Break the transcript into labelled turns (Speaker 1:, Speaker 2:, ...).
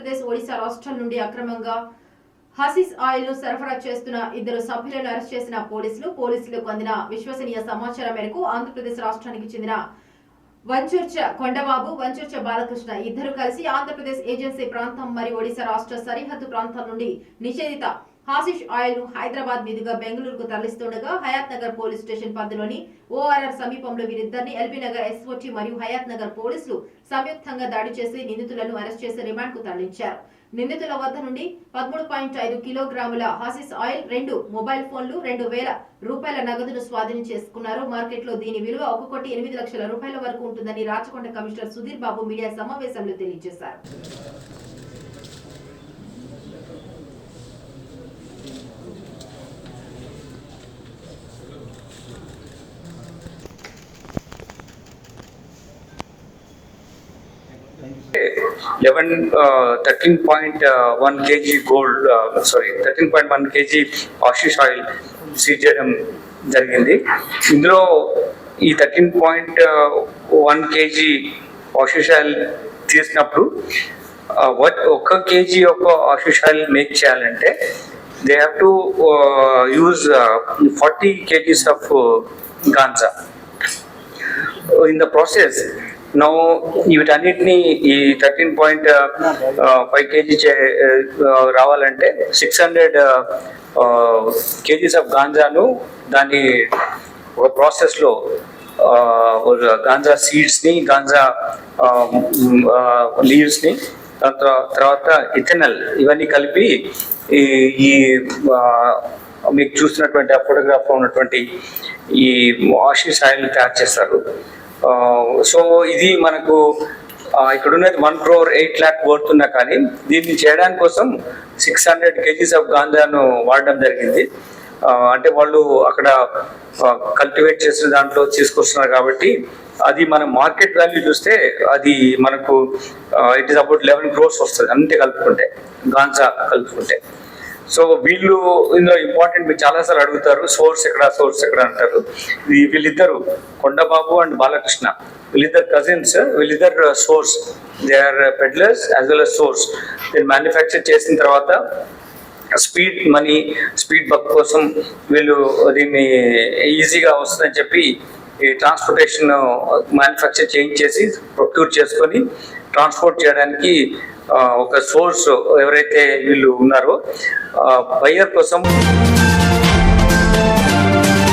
Speaker 1: ఆంధ్రప్రదేశ్ ఒడిశా రాష్ట్రాల నుండి అక్రమంగా హసిస్ ఆయిల్ ను సరఫరా చేస్తున్న ఇద్దరు సభ్యులను అరెస్ట్ చేసిన పోలీసులకు అందిన విశ్వసనీయ సమాచారం మేరకు ఆంధ్రప్రదేశ్ రాష్ట్రానికి చెందిన వంచూర్చ కొండబాబు, వంచూర్చ బాలకృష్ణ ఇద్దరు కలిసి ఆంధ్రప్రదేశ్ ఏజెన్సీ ప్రాంతం మరియు ఒడిశా రాష్ట్ర సరిహద్దు ప్రాంతాల నుండి నిషేధిత హాసిష్ ఆయిల్ ను హైదరాబాద్ మీదుగా బెంగళూరుకు తరలిస్తుండగా హయాత్ నగర్ పోలీస్ స్టేషన్ పరిధిలోని ORR సమీపంలో వీరిద్దరిని ఎల్బీ నగర్ SOT మరియు హయాత్ నగర్ పోలీసులు సంయుక్తంగా దాడి చేసి నిందితులను అరెస్ట్ చేసి రిమాండ్ కు తరలించారు. నిందితుల వద్ద నుండి 13.5 కిలోగ్రాముల హాసిస్ ఆయిల్, 2 మొబైల్ ఫోన్లు, 2,000 రూపాయల నగదును స్వాధీనం చేసుకున్నారు. మార్కెట్ లో దీని విలువ 1,8 లక్షల రూపాయల వరకు ఉంటుందని రాచకొండ కమిషనర్ సుధీర్ బాబు మీడియా సమావేశంలో తెలియజేశారు.
Speaker 2: $13.1 kg gold, 13.1 kg hashish oil seize చేయడం జరిగింది. ఇందులో ఈ 13.1 kg hashish oil తీసినప్పుడు ఒక కేజీ ఒక hashish oil మేక్ చేయాలంటే they have to use 40 kgs of ganja. In the process now వీటన్నిటిని ఈ 13.5 kg రావాలంటే 600 kgs ఆఫ్ గాంజాను దాని ఒక ప్రాసెస్లో గాంజా సీడ్స్ని, గాంజా లీవ్స్ని, తర్వాత ఇథెనల్ ఇవన్నీ కలిపి ఈ మీకు చూస్తున్నటువంటి ఆ ఫోటోగ్రాఫ్లో ఉన్నటువంటి ఈ హాషిష్ ఆయిల్ తయారు చేస్తారు. సో ఇది మనకు ఇక్కడ ఉన్నది 1.8 crore వర్త్ ఉన్నా కానీ దీన్ని చేయడానికి కోసం 600 kgs ఆఫ్ గాంజాను వాడడం జరిగింది. అంటే వాళ్ళు అక్కడ కల్టివేట్ చేసిన దాంట్లో తీసుకొస్తున్నారు కాబట్టి అది మన మార్కెట్ వాల్యూ చూస్తే అది మనకు ఇట్ ఈస్ అబౌట్ 11 crores వస్తుంది అంతే కలుపుకుంటే, గాంజా కలుపుకుంటే. సో వీళ్ళు ఇందులో ఇంపార్టెంట్, మీరు చాలాసార్లు అడుగుతారు సోర్స్ ఎక్కడ అంటారు. వీళ్ళిద్దరు కొండబాబు అండ్ బాలకృష్ణ, వీళ్ళిద్దరు కజిన్స్, వీళ్ళిద్దరు source, they are peddlers as well as source. దీన్ని మ్యానుఫ్యాక్చర్ చేసిన తర్వాత స్పీడ్ మనీ, స్పీడ్ బక్ కోసం వీళ్ళు దీన్ని ఈజీగా వస్తుందని చెప్పి ఈ ట్రాన్స్పోర్టేషన్ మ్యానుఫ్యాక్చర్ చేయించేసి ప్రొక్యూర్ చేసుకొని ట్రాన్స్పోర్ట్ చేయడానికి ఒక సోర్స్ ఎవరైతే వీళ్ళు ఉన్నారో బయ్యర్ కోసం